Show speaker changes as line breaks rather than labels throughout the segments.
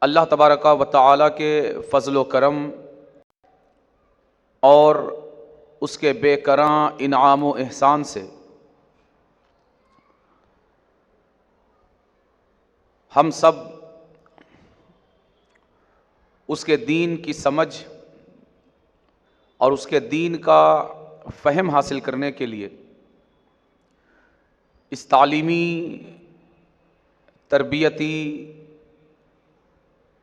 اللہ تبارک و تعالیٰ کے فضل و کرم اور اس کے بے کراں انعام و احسان سے ہم سب اس کے دین کی سمجھ اور اس کے دین کا فہم حاصل کرنے کے لیے اس تعلیمی، تربیتی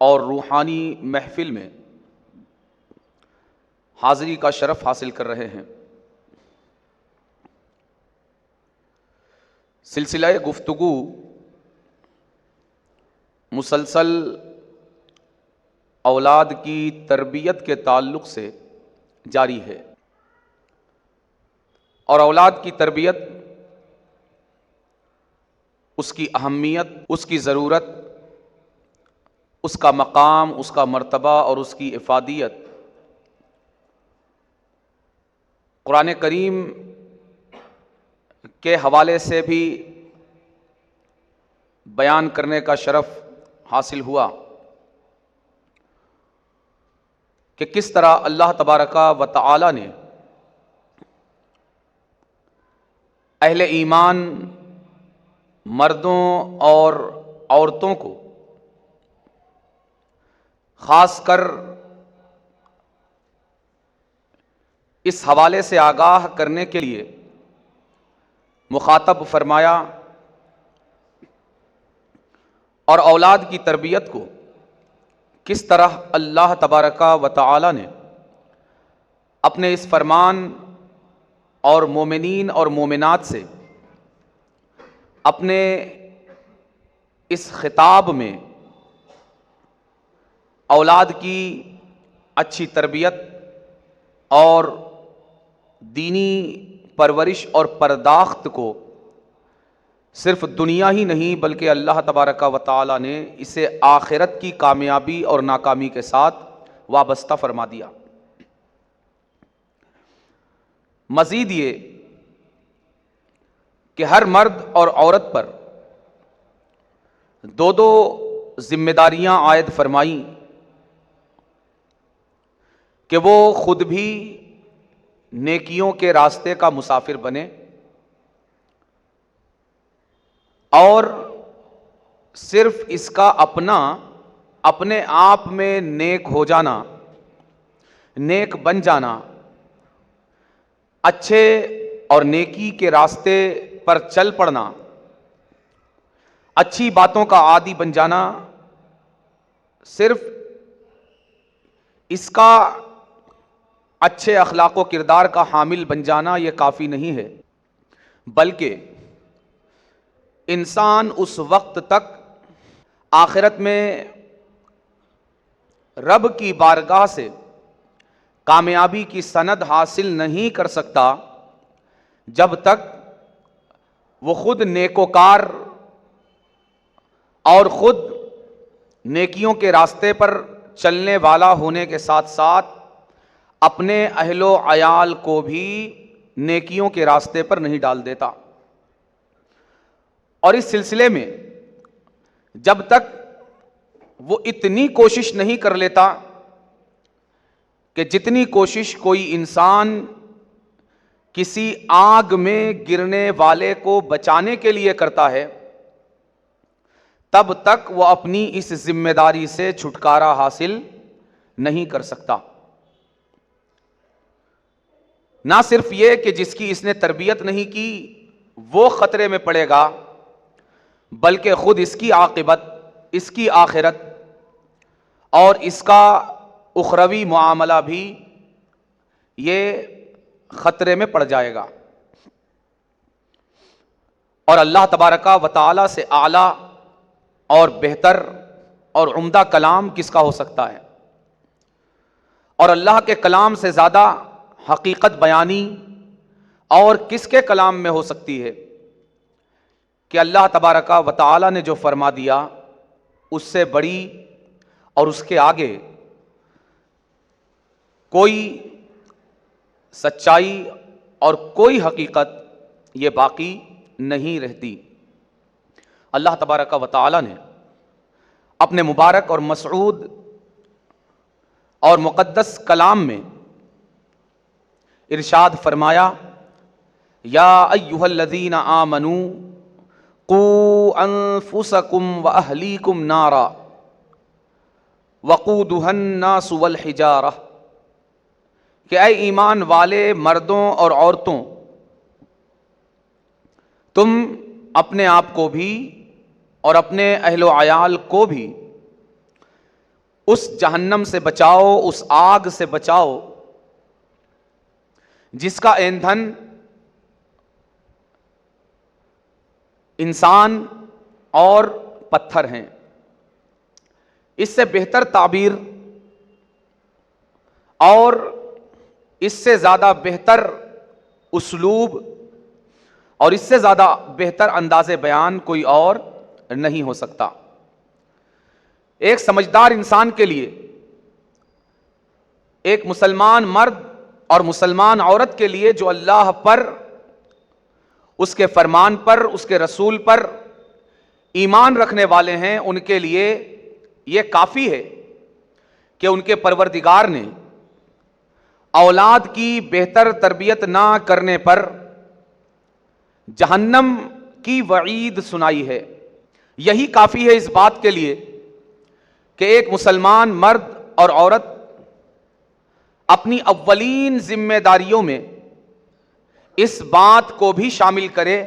اور روحانی محفل میں حاضری کا شرف حاصل کر رہے ہیں۔ سلسلہ گفتگو مسلسل اولاد کی تربیت کے تعلق سے جاری ہے، اور اولاد کی تربیت، اس کی اہمیت، اس کی ضرورت، اس کا مقام، اس کا مرتبہ اور اس کی افادیت قرآن کریم کے حوالے سے بھی بیان کرنے کا شرف حاصل ہوا کہ کس طرح اللہ تبارک و تعالی نے اہل ایمان مردوں اور عورتوں کو خاص کر اس حوالے سے آگاہ کرنے کے لیے مخاطب فرمایا، اور اولاد کی تربیت کو کس طرح اللہ تبارک و تعالی نے اپنے اس فرمان اور مومنین اور مومنات سے اپنے اس خطاب میں اولاد کی اچھی تربیت اور دینی پرورش اور پرداخت کو صرف دنیا ہی نہیں بلکہ اللہ تبارک و تعالی نے اسے آخرت کی کامیابی اور ناکامی کے ساتھ وابستہ فرما دیا۔ مزید یہ کہ ہر مرد اور عورت پر دو دو ذمہ داریاں عائد فرمائیں کہ وہ خود بھی نیکیوں کے راستے کا مسافر بنے اور صرف اس کا اپنے آپ میں نیک ہو جانا، نیک بن جانا، اچھے اور نیکی کے راستے پر چل پڑنا، اچھی باتوں کا عادی بن جانا، صرف اس کا اچھے اخلاق و کردار کا حامل بن جانا یہ کافی نہیں ہے، بلکہ انسان اس وقت تک آخرت میں رب کی بارگاہ سے کامیابی کی سند حاصل نہیں کر سکتا جب تک وہ خود نیکوکار اور خود نیکیوں کے راستے پر چلنے والا ہونے کے ساتھ ساتھ اپنے اہل و عیال کو بھی نیکیوں کے راستے پر نہیں ڈال دیتا۔ اور اس سلسلے میں جب تک وہ اتنی کوشش نہیں کر لیتا کہ جتنی کوشش کوئی انسان کسی آگ میں گرنے والے کو بچانے کے لیے کرتا ہے، تب تک وہ اپنی اس ذمہ داری سے چھٹکارا حاصل نہیں کر سکتا۔ نہ صرف یہ کہ جس کی اس نے تربیت نہیں کی وہ خطرے میں پڑے گا، بلکہ خود اس کی عاقبت، اس کی آخرت اور اس کا اخروی معاملہ بھی یہ خطرے میں پڑ جائے گا۔ اور اللہ تبارک و تعالی سے اعلیٰ اور بہتر اور عمدہ کلام کس کا ہو سکتا ہے؟ اور اللہ کے کلام سے زیادہ حقیقت بیانی اور کس کے کلام میں ہو سکتی ہے کہ اللہ تبارک و تعالی نے جو فرما دیا اس سے بڑی اور اس کے آگے کوئی سچائی اور کوئی حقیقت یہ باقی نہیں رہتی۔ اللہ تبارک و تعالی نے اپنے مبارک اور مسعود اور مقدس کلام میں ارشاد فرمایا، یا ایھا الذین آمنوا قوا انفسکم واہلیکم نارا وقودھا الناس والحجارہ، کہ اے ایمان والے مردوں اور عورتوں، تم اپنے آپ کو بھی اور اپنے اہل و عیال کو بھی اس جہنم سے بچاؤ، اس آگ سے بچاؤ جس کا ایندھن انسان اور پتھر ہیں۔ اس سے بہتر تعبیر اور اس سے زیادہ بہتر اسلوب اور اس سے زیادہ بہتر انداز بیان کوئی اور نہیں ہو سکتا۔ ایک سمجھدار انسان کے لیے، ایک مسلمان مرد اور مسلمان عورت کے لیے جو اللہ پر، اس کے فرمان پر، اس کے رسول پر ایمان رکھنے والے ہیں، ان کے لیے یہ کافی ہے کہ ان کے پروردگار نے اولاد کی بہتر تربیت نہ کرنے پر جہنم کی وعید سنائی ہے۔ یہی کافی ہے اس بات کے لیے کہ ایک مسلمان مرد اور عورت اپنی اولین ذمہ داریوں میں اس بات کو بھی شامل کرے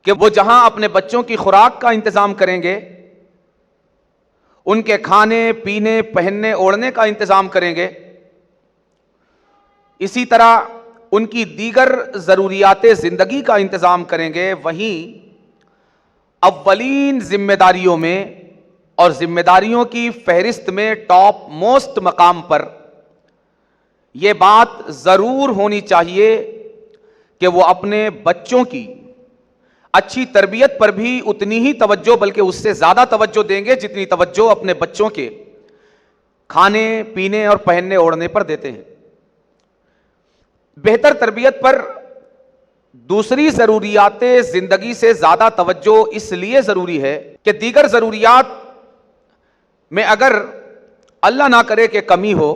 کہ وہ جہاں اپنے بچوں کی خوراک کا انتظام کریں گے، ان کے کھانے پینے پہننے اوڑھنے کا انتظام کریں گے، اسی طرح ان کی دیگر ضروریات زندگی کا انتظام کریں گے، وہیں اولین ذمہ داریوں میں اور ذمہ داریوں کی فہرست میں ٹاپ موسٹ مقام پر یہ بات ضرور ہونی چاہیے کہ وہ اپنے بچوں کی اچھی تربیت پر بھی اتنی ہی توجہ، بلکہ اس سے زیادہ توجہ دیں گے جتنی توجہ اپنے بچوں کے کھانے پینے اور پہننے اوڑھنے پر دیتے ہیں۔ بہتر تربیت پر دوسری ضروریات زندگی سے زیادہ توجہ اس لیے ضروری ہے کہ دیگر ضروریات میں اگر اللہ نہ کرے کہ کمی ہو،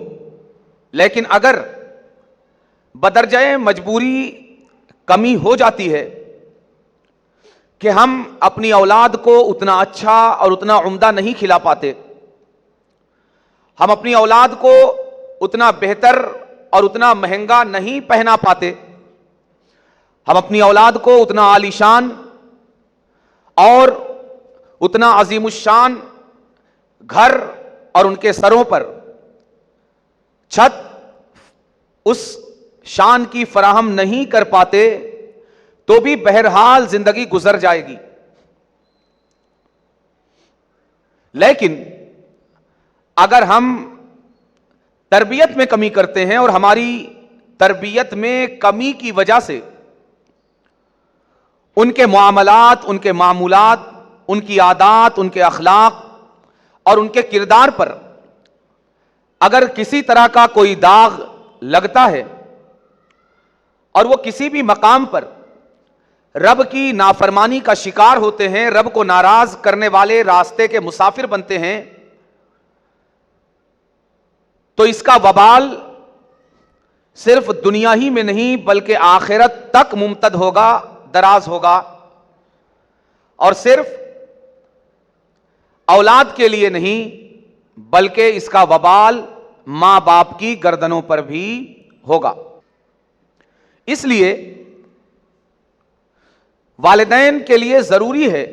لیکن اگر بدرجۂ مجبوری کمی ہو جاتی ہے کہ ہم اپنی اولاد کو اتنا اچھا اور اتنا عمدہ نہیں کھلا پاتے، ہم اپنی اولاد کو اتنا بہتر اور اتنا مہنگا نہیں پہنا پاتے، ہم اپنی اولاد کو اتنا عالیشان اور اتنا عظیم الشان گھر اور ان کے سروں پر چھت اس شان کی فراہم نہیں کر پاتے، تو بھی بہرحال زندگی گزر جائے گی۔ لیکن اگر ہم تربیت میں کمی کرتے ہیں اور ہماری تربیت میں کمی کی وجہ سے ان کے معاملات، ان کے معمولات، ان کی عادات، ان کے اخلاق اور ان کے کردار پر اگر کسی طرح کا کوئی داغ لگتا ہے اور وہ کسی بھی مقام پر رب کی نافرمانی کا شکار ہوتے ہیں، رب کو ناراض کرنے والے راستے کے مسافر بنتے ہیں، تو اس کا وبال صرف دنیا ہی میں نہیں بلکہ آخرت تک ممتد ہوگا، دراز ہوگا، اور صرف اولاد کے لیے نہیں بلکہ اس کا وبال ماں باپ کی گردنوں پر بھی ہوگا۔ اس لیے والدین کے لیے ضروری ہے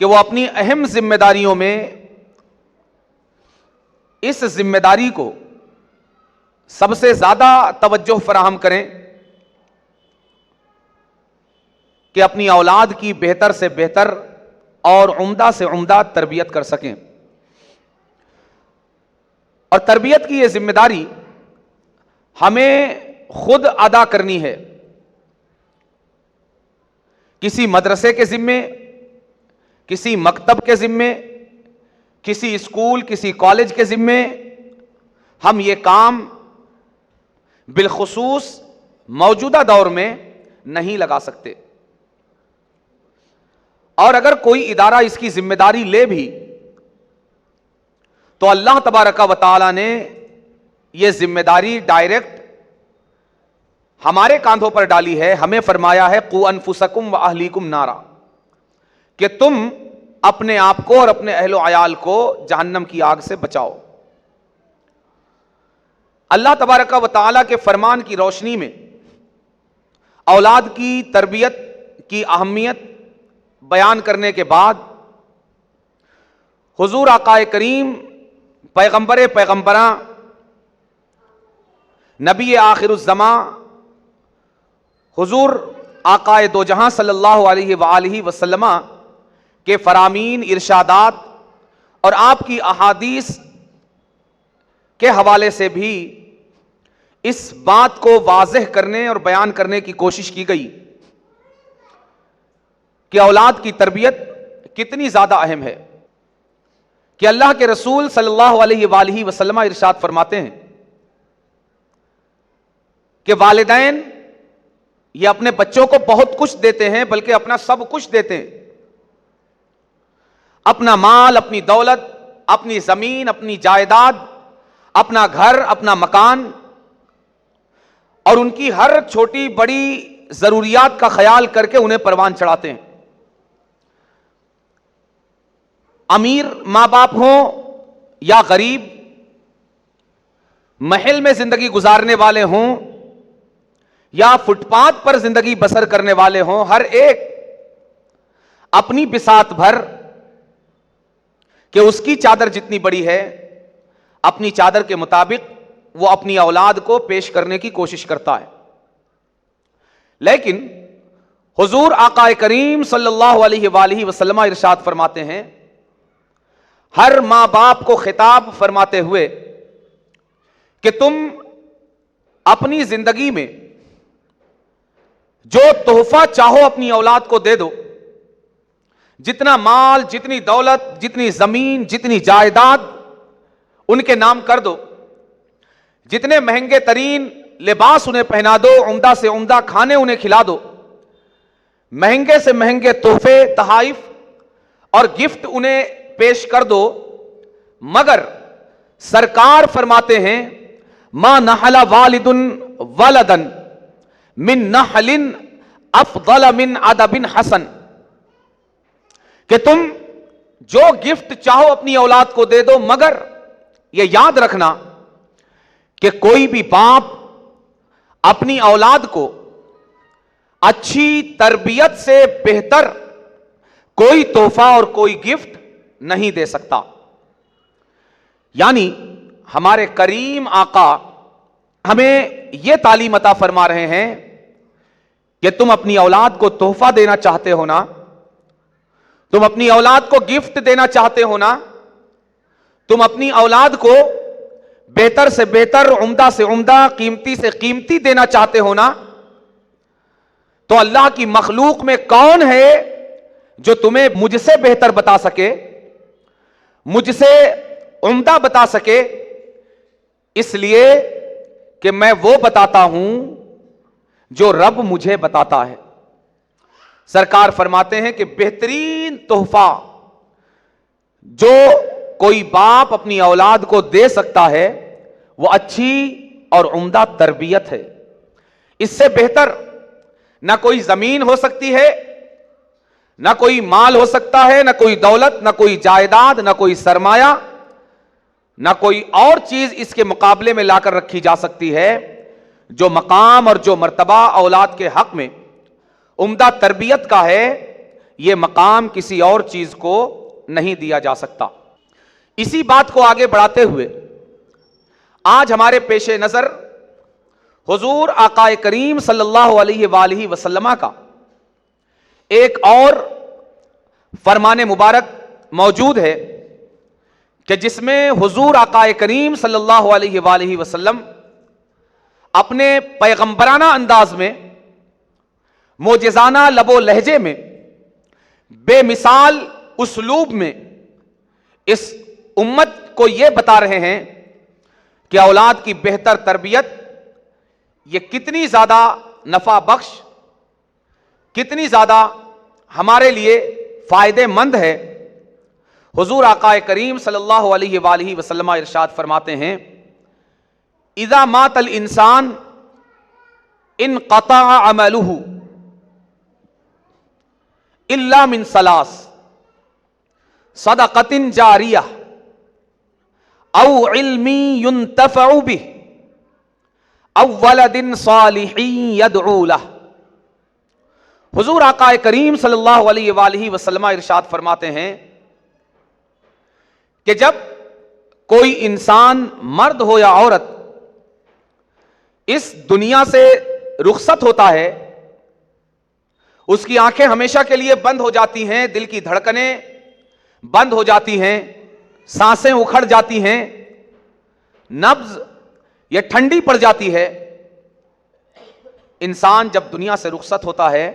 کہ وہ اپنی اہم ذمہ داریوں میں اس ذمہ داری کو سب سے زیادہ توجہ فراہم کریں کہ اپنی اولاد کی بہتر سے بہتر اور عمدہ سے عمدہ تربیت کر سکیں۔ اور تربیت کی یہ ذمہ داری ہمیں خود ادا کرنی ہے۔ کسی مدرسے کے ذمے، کسی مکتب کے ذمے، کسی اسکول، کسی کالج کے ذمے ہم یہ کام بالخصوص موجودہ دور میں نہیں لگا سکتے۔ اور اگر کوئی ادارہ اس کی ذمہ داری لے بھی تو اللہ تبارک و تعالی نے یہ ذمہ داری ڈائریکٹ ہمارے کاندھوں پر ڈالی ہے. ہمیں فرمایا ہے قو انفسکم و اہلیکم نارا, کہ تم اپنے آپ کو اور اپنے اہل و عیال کو جہنم کی آگ سے بچاؤ. اللہ تبارک و تعالی کے فرمان کی روشنی میں اولاد کی تربیت کی اہمیت بیان کرنے کے بعد حضور آقا کریم پیغمبر پیغمبراں نبی آخر الزماں حضور آقا دو جہاں صلی اللہ علیہ وآلہ وسلم کے فرامین, ارشادات اور آپ کی احادیث کے حوالے سے بھی اس بات کو واضح کرنے اور بیان کرنے کی کوشش کی گئی کہ اولاد کی تربیت کتنی زیادہ اہم ہے. کہ اللہ کے رسول صلی اللہ علیہ وآلہ وسلم ارشاد فرماتے ہیں کہ والدین یہ اپنے بچوں کو بہت کچھ دیتے ہیں, بلکہ اپنا سب کچھ دیتے ہیں. اپنا مال, اپنی دولت, اپنی زمین, اپنی جائیداد, اپنا گھر, اپنا مکان, اور ان کی ہر چھوٹی بڑی ضروریات کا خیال کر کے انہیں پروان چڑھاتے ہیں. امیر ماں باپ ہوں یا غریب, محل میں زندگی گزارنے والے ہوں یا فٹ پاتھ پر زندگی بسر کرنے والے ہوں, ہر ایک اپنی بساط بھر کہ اس کی چادر جتنی بڑی ہے اپنی چادر کے مطابق وہ اپنی اولاد کو پیش کرنے کی کوشش کرتا ہے. لیکن حضور آقا کریم صلی اللہ علیہ وآلہ وسلم ارشاد فرماتے ہیں, ہر ماں باپ کو خطاب فرماتے ہوئے کہ تم اپنی زندگی میں جو تحفہ چاہو اپنی اولاد کو دے دو. جتنا مال, جتنی دولت, جتنی زمین, جتنی جائیداد ان کے نام کر دو. جتنے مہنگے ترین لباس انہیں پہنا دو, عمدہ سے عمدہ کھانے انہیں کھلا دو, مہنگے سے مہنگے تحفے, تحائف اور گفٹ انہیں پیش کر دو, مگر سرکار فرماتے ہیں ما نحل والد ولدا من نحل افضل من ادب حسن, کہ تم جو گفٹ چاہو اپنی اولاد کو دے دو, مگر یہ یاد رکھنا کہ کوئی بھی باپ اپنی اولاد کو اچھی تربیت سے بہتر کوئی تحفہ اور کوئی گفٹ نہیں دے سکتا. یعنی ہمارے کریم آقا ہمیں یہ تعلیم عطا فرما رہے ہیں کہ تم اپنی اولاد کو تحفہ دینا چاہتے ہو نا, تم اپنی اولاد کو گفٹ دینا چاہتے ہو نا, تم اپنی اولاد کو بہتر سے بہتر, عمدہ سے عمدہ, قیمتی سے قیمتی دینا چاہتے ہو نا, تو اللہ کی مخلوق میں کون ہے جو تمہیں مجھ سے بہتر بتا سکے, مجھ سے عمدہ بتا سکے. اس لیے کہ میں وہ بتاتا ہوں جو رب مجھے بتاتا ہے. سرکار فرماتے ہیں کہ بہترین تحفہ جو کوئی باپ اپنی اولاد کو دے سکتا ہے وہ اچھی اور عمدہ تربیت ہے. اس سے بہتر نہ کوئی زمین ہو سکتی ہے, نہ کوئی مال ہو سکتا ہے, نہ کوئی دولت, نہ کوئی جائیداد, نہ کوئی سرمایہ, نہ کوئی اور چیز اس کے مقابلے میں لا کر رکھی جا سکتی ہے جو مقام اور جو مرتبہ اولاد کے حق میں عمدہ تربیت کا ہے. یہ مقام کسی اور چیز کو نہیں دیا جا سکتا. اسی بات کو آگے بڑھاتے ہوئے آج ہمارے پیش نظر حضور آقا کریم صلی اللہ علیہ وآلہ وسلم کا ایک اور فرمان مبارک موجود ہے کہ جس میں حضور آقا کریم صلی اللہ علیہ وآلہ وسلم اپنے پیغمبرانہ انداز میں, معجزانہ لب و لہجے میں, بے مثال اسلوب میں اس امت کو یہ بتا رہے ہیں کہ اولاد کی بہتر تربیت یہ کتنی زیادہ نفع بخش, کتنی زیادہ ہمارے لیے فائدے مند ہے۔ حضور آقا کریم صلی اللہ علیہ وآلہ وسلم ارشاد فرماتے ہیں اذا مات الانسان انقطع عملہ الا من ثلاث صدقۃ جاریہ او علم ينتفع به او ولد صالح يدعو له۔ حضور آقا کریم صلی اللہ علیہ وآلہ وسلم ارشاد فرماتے ہیں کہ جب کوئی انسان مرد ہو یا عورت اس دنیا سے رخصت ہوتا ہے، اس کی آنکھیں ہمیشہ کے لیے بند ہو جاتی ہیں، دل کی دھڑکنیں بند ہو جاتی ہیں، سانسیں اکھڑ جاتی ہیں، نبض یہ ٹھنڈی پڑ جاتی ہے۔ انسان جب دنیا سے رخصت ہوتا ہے،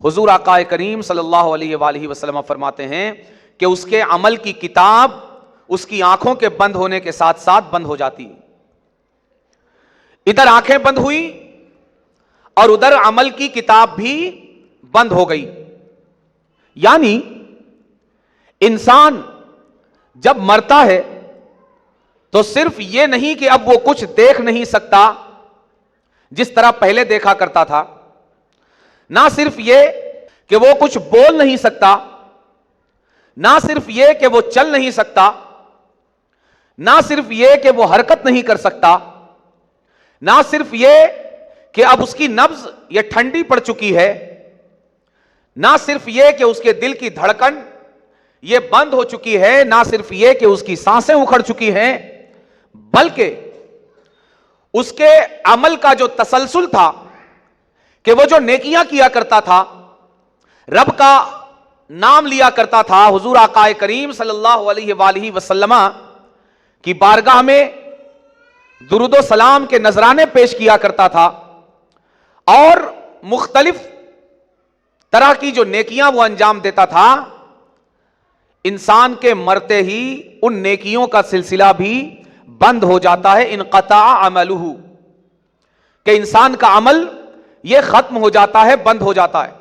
حضور آقا کریم صلی اللہ علیہ وآلہ وسلم فرماتے ہیں کہ اس کے عمل کی کتاب اس کی آنکھوں کے بند ہونے کے ساتھ ساتھ بند ہو جاتی ہے۔ ادھر آنکھیں بند ہوئی اور ادھر عمل کی کتاب بھی بند ہو گئی۔ یعنی انسان جب مرتا ہے تو صرف یہ نہیں کہ اب وہ کچھ دیکھ نہیں سکتا جس طرح پہلے دیکھا کرتا تھا، نہ صرف یہ کہ وہ کچھ بول نہیں سکتا، نہ صرف یہ کہ وہ چل نہیں سکتا، نہ صرف یہ کہ وہ حرکت نہیں کر سکتا، نہ صرف یہ کہ اب اس کی نبض یہ ٹھنڈی پڑ چکی ہے، نہ صرف یہ کہ اس کے دل کی دھڑکن یہ بند ہو چکی ہے، نہ صرف یہ کہ اس کی سانسیں اکھڑ چکی ہیں، بلکہ اس کے عمل کا جو تسلسل تھا کہ وہ جو نیکیاں کیا کرتا تھا، رب کا نام لیا کرتا تھا، حضور آقا کریم صلی اللہ علیہ وآلہ وسلم کی بارگاہ میں درود و سلام کے نذرانے پیش کیا کرتا تھا، اور مختلف طرح کی جو نیکیاں وہ انجام دیتا تھا، انسان کے مرتے ہی ان نیکیوں کا سلسلہ بھی بند ہو جاتا ہے۔ انقطع عملہ، کہ انسان کا عمل یہ ختم ہو جاتا ہے، بند ہو جاتا ہے،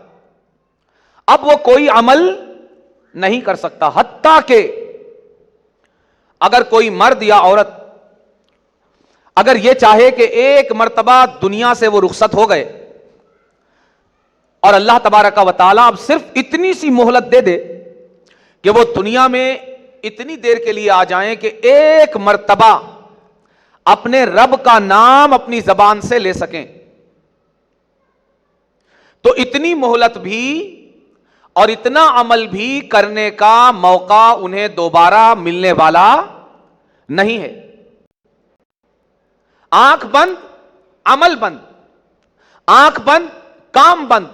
اب وہ کوئی عمل نہیں کر سکتا۔ حتیٰ کہ اگر کوئی مرد یا عورت اگر یہ چاہے کہ ایک مرتبہ دنیا سے وہ رخصت ہو گئے اور اللہ تبارک و تعالی اب صرف اتنی سی مہلت دے دے کہ وہ دنیا میں اتنی دیر کے لیے آ جائیں کہ ایک مرتبہ اپنے رب کا نام اپنی زبان سے لے سکیں، تو اتنی مہلت بھی اور اتنا عمل بھی کرنے کا موقع انہیں دوبارہ ملنے والا نہیں ہے۔ آنکھ بند، عمل بند، آنکھ بند، کام بند،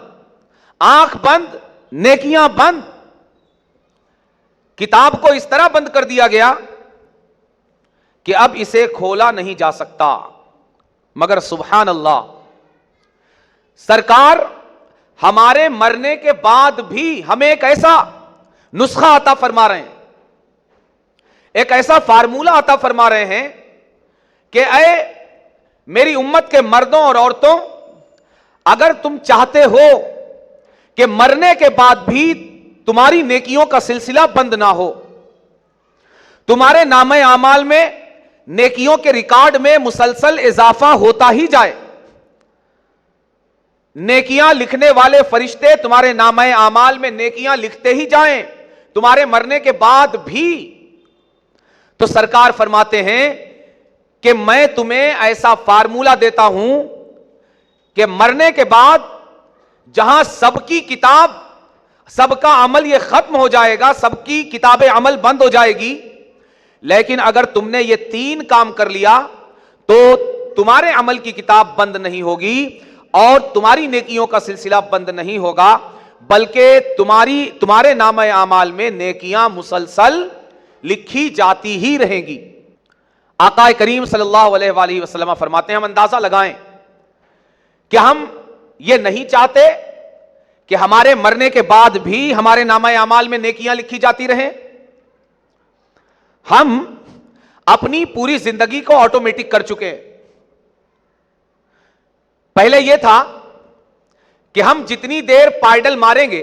آنکھ بند، نیکیاں بند۔ کتاب کو اس طرح بند کر دیا گیا کہ اب اسے کھولا نہیں جا سکتا۔ مگر سبحان اللہ، سرکار ہمارے مرنے کے بعد بھی ہمیں ایک ایسا نسخہ عطا فرما رہے ہیں، ایک ایسا فارمولہ عطا فرما رہے ہیں کہ اے میری امت کے مردوں اور عورتوں، اگر تم چاہتے ہو کہ مرنے کے بعد بھی تمہاری نیکیوں کا سلسلہ بند نہ ہو، تمہارے نامہ اعمال میں نیکیوں کے ریکارڈ میں مسلسل اضافہ ہوتا ہی جائے، نیکیاں لکھنے والے فرشتے تمہارے نامہ اعمال میں نیکیاں لکھتے ہی جائیں تمہارے مرنے کے بعد بھی، تو سرکار فرماتے ہیں کہ میں تمہیں ایسا فارمولہ دیتا ہوں کہ مرنے کے بعد جہاں سب کی کتاب، سب کا عمل یہ ختم ہو جائے گا، سب کی کتاب عمل بند ہو جائے گی، لیکن اگر تم نے یہ 3 کام کر لیا تو تمہارے عمل کی کتاب بند نہیں ہوگی اور تمہاری نیکیوں کا سلسلہ بند نہیں ہوگا، بلکہ تمہارے نامہ اعمال میں نیکیاں مسلسل لکھی جاتی ہی رہیں گی۔ آقا کریم صلی اللہ علیہ وآلہ وسلم فرماتے ہیں ہم اندازہ لگائیں کہ ہم یہ نہیں چاہتے کہ ہمارے مرنے کے بعد بھی ہمارے نامہ اعمال میں نیکیاں لکھی جاتی رہیں۔ ہم اپنی پوری زندگی کو آٹومیٹک کر چکے ہیں۔ پہلے یہ تھا کہ ہم جتنی دیر پائیڈل ماریں گے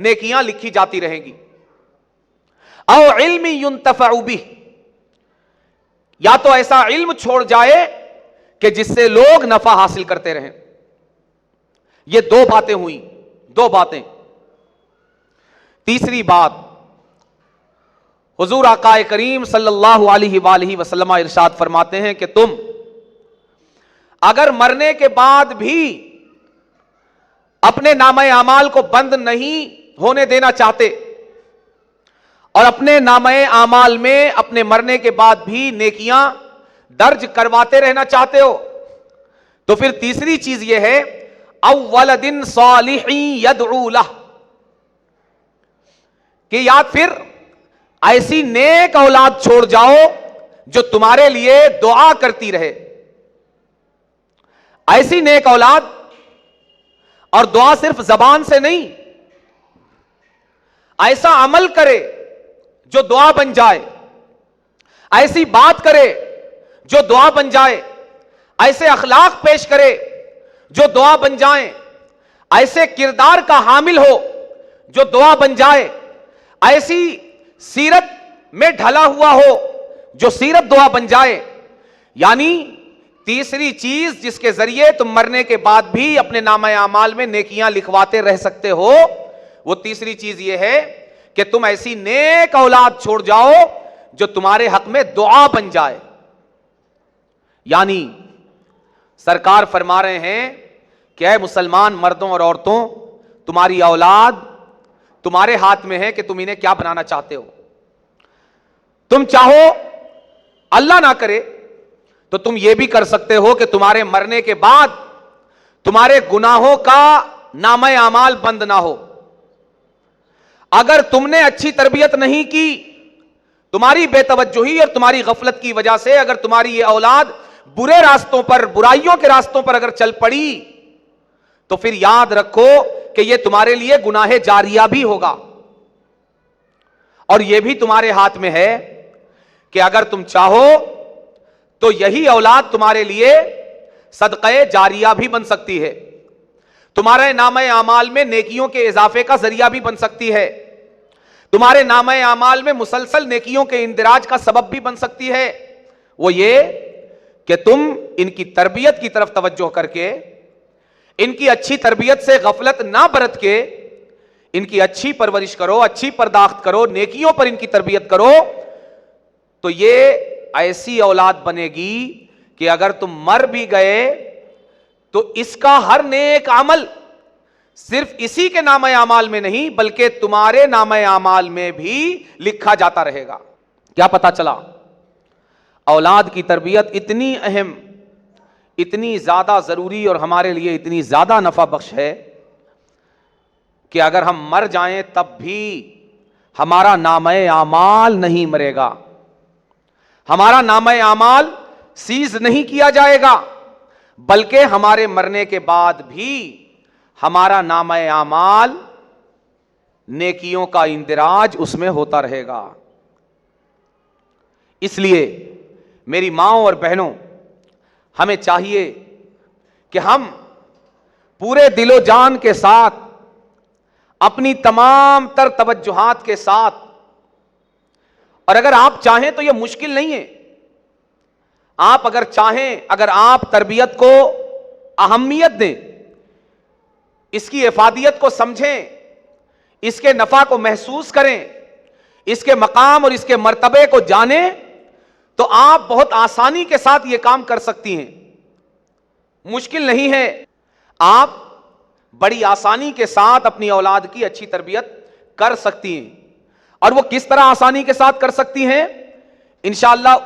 نیکیاں لکھی جاتی رہیں گی. او علم ينتفع به، یا تو ایسا علم چھوڑ جائے کہ جس سے لوگ نفع حاصل کرتے رہیں. یہ دو باتیں ہوئیں، دو باتیں. تیسری بات، حضور آقا کریم صلی اللہ علیہ وآلہ وسلم ارشاد فرماتے ہیں کہ تم اگر مرنے کے بعد بھی اپنے نامہ اعمال کو بند نہیں ہونے دینا چاہتے اور اپنے نامہ اعمال میں اپنے مرنے کے بعد بھی نیکیاں درج کرواتے رہنا چاہتے ہو، تو پھر تیسری چیز یہ ہے اولد صالح یدعو لہ، کہ یا پھر ایسی نیک اولاد چھوڑ جاؤ جو تمہارے لیے دعا کرتی رہے. ایسی نیک اولاد، اور دعا صرف زبان سے نہیں، ایسا عمل کرے جو دعا بن جائے، ایسی بات کرے جو دعا بن جائے، ایسے اخلاق پیش کرے جو دعا بن جائیں، ایسے کردار کا حامل ہو جو دعا بن جائے، ایسی سیرت میں ڈھلا ہوا ہو جو سیرت دعا بن جائے. یعنی تیسری چیز جس کے ذریعے تم مرنے کے بعد بھی اپنے نامہ اعمال میں نیکیاں لکھواتے رہ سکتے ہو، وہ تیسری چیز یہ ہے کہ تم ایسی نیک اولاد چھوڑ جاؤ جو تمہارے حق میں دعا بن جائے. یعنی سرکار فرما رہے ہیں کہ اے مسلمان مردوں اور عورتوں، تمہاری اولاد تمہارے ہاتھ میں ہے کہ تم انہیں کیا بنانا چاہتے ہو. تم چاہو اللہ نہ کرے تو تم یہ بھی کر سکتے ہو کہ تمہارے مرنے کے بعد تمہارے گناہوں کا نامہ اعمال بند نہ ہو. اگر تم نے اچھی تربیت نہیں کی، تمہاری بے توجہی اور تمہاری غفلت کی وجہ سے اگر تمہاری یہ اولاد برے راستوں پر، برائیوں کے راستوں پر اگر چل پڑی، تو پھر یاد رکھو کہ یہ تمہارے لیے گناہ جاریہ بھی ہوگا. اور یہ بھی تمہارے ہاتھ میں ہے کہ اگر تم چاہو تو یہی اولاد تمہارے لیے صدقہ جاریہ بھی بن سکتی ہے، تمہارے نامہ اعمال میں نیکیوں کے اضافے کا ذریعہ بھی بن سکتی ہے، تمہارے نامہ اعمال میں مسلسل نیکیوں کے اندراج کا سبب بھی بن سکتی ہے. وہ یہ کہ تم ان کی تربیت کی طرف توجہ کر کے، ان کی اچھی تربیت سے غفلت نہ برت کے ان کی اچھی پرورش کرو، اچھی پرداخت کرو، نیکیوں پر ان کی تربیت کرو، تو یہ ایسی اولاد بنے گی کہ اگر تم مر بھی گئے تو اس کا ہر نیک عمل صرف اسی کے نامہ اعمال میں نہیں بلکہ تمہارے نامہ اعمال میں بھی لکھا جاتا رہے گا. کیا پتا چلا؟ اولاد کی تربیت اتنی اہم، اتنی زیادہ ضروری اور ہمارے لیے اتنی زیادہ نفع بخش ہے کہ اگر ہم مر جائیں تب بھی ہمارا نامہ اعمال نہیں مرے گا، ہمارا نامہ اعمال سیز نہیں کیا جائے گا، بلکہ ہمارے مرنے کے بعد بھی ہمارا نامہ اعمال نیکیوں کا اندراج اس میں ہوتا رہے گا. اس لیے میری ماؤں اور بہنوں، ہمیں چاہیے کہ ہم پورے دل و جان کے ساتھ، اپنی تمام تر توجہات کے ساتھ، اور اگر آپ چاہیں تو یہ مشکل نہیں ہے، آپ اگر چاہیں، اگر آپ تربیت کو اہمیت دیں، اس کی افادیت کو سمجھیں، اس کے نفع کو محسوس کریں، اس کے مقام اور اس کے مرتبے کو جانیں، تو آپ بہت آسانی کے ساتھ یہ کام کر سکتی ہیں. مشکل نہیں ہے. آپ بڑی آسانی کے ساتھ اپنی اولاد کی اچھی تربیت کر سکتی ہیں. اور وہ کس طرح آسانی کے ساتھ کر سکتی ہیں، انشاءاللہ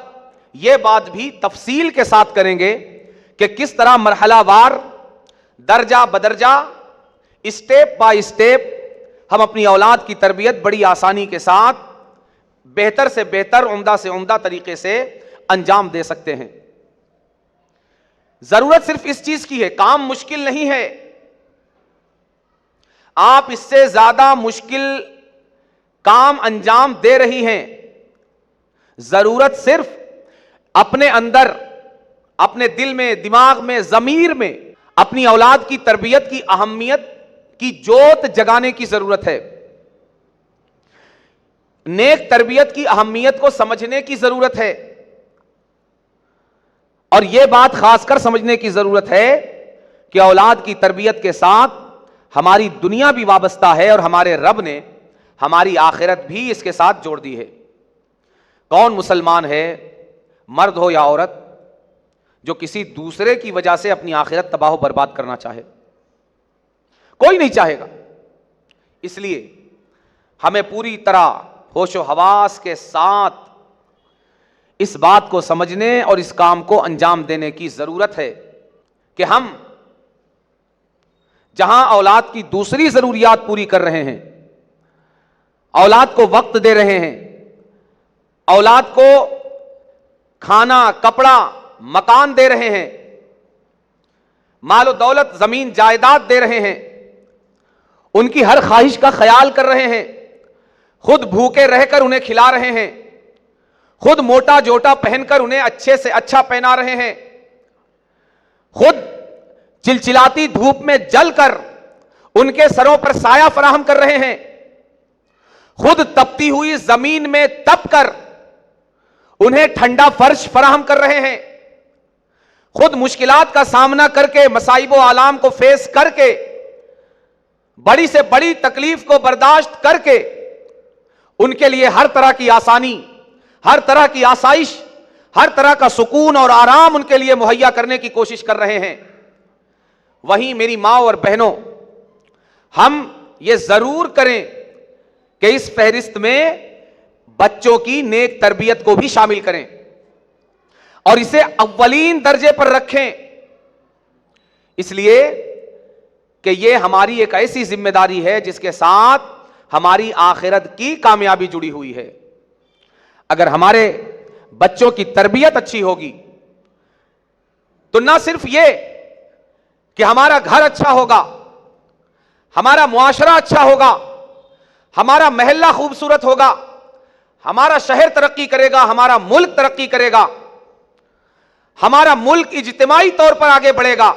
یہ بات بھی تفصیل کے ساتھ کریں گے کہ کس طرح مرحلہ وار، درجہ بدرجہ، اسٹیپ بائی اسٹیپ ہم اپنی اولاد کی تربیت بڑی آسانی کے ساتھ، بہتر سے بہتر، عمدہ سے عمدہ طریقے سے انجام دے سکتے ہیں. ضرورت صرف اس چیز کی ہے، کام مشکل نہیں ہے، آپ اس سے زیادہ مشکل کام انجام دے رہی ہیں. ضرورت صرف اپنے اندر، اپنے دل میں، دماغ میں، ضمیر میں اپنی اولاد کی تربیت کی اہمیت کی جوت جگانے کی ضرورت ہے، نیک تربیت کی اہمیت کو سمجھنے کی ضرورت ہے، اور یہ بات خاص کر سمجھنے کی ضرورت ہے کہ اولاد کی تربیت کے ساتھ ہماری دنیا بھی وابستہ ہے اور ہمارے رب نے ہماری آخرت بھی اس کے ساتھ جوڑ دی ہے۔ کون مسلمان ہے، مرد ہو یا عورت، جو کسی دوسرے کی وجہ سے اپنی آخرت تباہ و برباد کرنا چاہے؟ کوئی نہیں چاہے گا۔ اس لیے ہمیں پوری طرح ہوش و حواس کے ساتھ اس بات کو سمجھنے اور اس کام کو انجام دینے کی ضرورت ہے کہ ہم جہاں اولاد کی دوسری ضروریات پوری کر رہے ہیں، اولاد کو وقت دے رہے ہیں، اولاد کو کھانا، کپڑا، مکان دے رہے ہیں، مال و دولت، زمین جائیداد دے رہے ہیں، ان کی ہر خواہش کا خیال کر رہے ہیں، خود بھوکے رہ کر انہیں کھلا رہے ہیں، خود موٹا جوٹا پہن کر انہیں اچھے سے اچھا پہنا رہے ہیں، خود چلچلاتی دھوپ میں جل کر ان کے سروں پر سایہ فراہم کر رہے ہیں، خود تپتی ہوئی زمین میں تپ کر انہیں ٹھنڈا فرش فراہم کر رہے ہیں، خود مشکلات کا سامنا کر کے، مصائب و آلام کو فیس کر کے، بڑی سے بڑی تکلیف کو برداشت کر کے ان کے لیے ہر طرح کی آسانی، ہر طرح کی آسائش، ہر طرح کا سکون اور آرام ان کے لیے مہیا کرنے کی کوشش کر رہے ہیں۔ وہیں میری ماں اور بہنوں، ہم یہ ضرور کریں کہ اس فہرست میں بچوں کی نیک تربیت کو بھی شامل کریں اور اسے اولین درجے پر رکھیں، اس لیے کہ یہ ہماری ایک ایسی ذمہ داری ہے جس کے ساتھ ہماری آخرت کی کامیابی جڑی ہوئی ہے۔ اگر ہمارے بچوں کی تربیت اچھی ہوگی تو نہ صرف یہ کہ ہمارا گھر اچھا ہوگا، ہمارا معاشرہ اچھا ہوگا، ہمارا محلہ خوبصورت ہوگا، ہمارا شہر ترقی کرے گا، ہمارا ملک ترقی کرے گا، ہمارا ملک اجتماعی طور پر آگے بڑھے گا،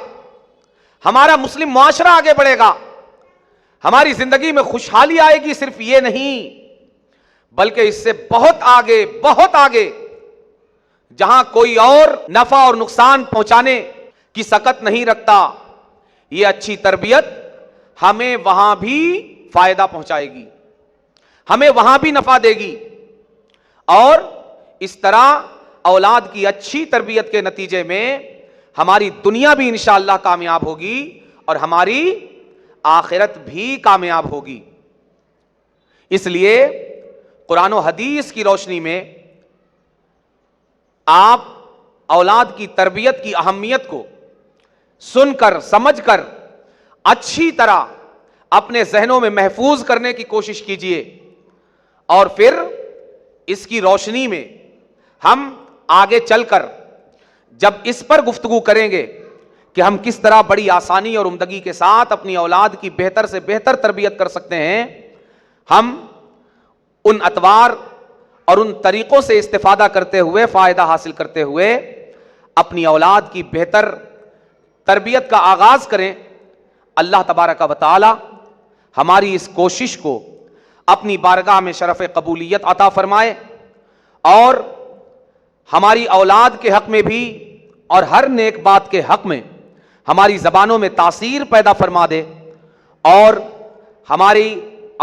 ہمارا مسلم معاشرہ آگے بڑھے گا، ہماری زندگی میں خوشحالی آئے گی۔ صرف یہ نہیں بلکہ اس سے بہت آگے، بہت آگے، جہاں کوئی اور نفع اور نقصان پہنچانے کی سکت نہیں رکھتا، یہ اچھی تربیت ہمیں وہاں بھی فائدہ پہنچائے گی، ہمیں وہاں بھی نفع دے گی، اور اس طرح اولاد کی اچھی تربیت کے نتیجے میں ہماری دنیا بھی انشاءاللہ کامیاب ہوگی اور ہماری آخرت بھی کامیاب ہوگی۔ اس لیے قرآن و حدیث کی روشنی میں آپ اولاد کی تربیت کی اہمیت کو سن کر، سمجھ کر، اچھی طرح اپنے ذہنوں میں محفوظ کرنے کی کوشش کیجئے، اور پھر اس کی روشنی میں ہم آگے چل کر جب اس پر گفتگو کریں گے کہ ہم کس طرح بڑی آسانی اور عمدگی کے ساتھ اپنی اولاد کی بہتر سے بہتر تربیت کر سکتے ہیں، ہم ان اطوار اور ان طریقوں سے استفادہ کرتے ہوئے، فائدہ حاصل کرتے ہوئے اپنی اولاد کی بہتر تربیت کا آغاز کریں۔ اللہ تبارک و تعالی ہماری اس کوشش کو اپنی بارگاہ میں شرف قبولیت عطا فرمائے، اور ہماری اولاد کے حق میں بھی اور ہر نیک بات کے حق میں ہماری زبانوں میں تاثیر پیدا فرما دے، اور ہماری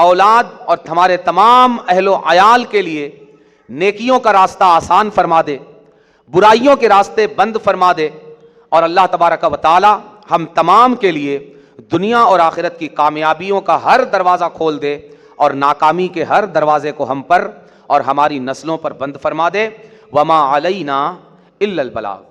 اولاد اور ہمارے تمام اہل و عیال کے لیے نیکیوں کا راستہ آسان فرما دے، برائیوں کے راستے بند فرما دے، اور اللہ تبارک و تعالی ہم تمام کے لیے دنیا اور آخرت کی کامیابیوں کا ہر دروازہ کھول دے، اور ناکامی کے ہر دروازے کو ہم پر اور ہماری نسلوں پر بند فرما دے۔ وما علینا الا البلاغ۔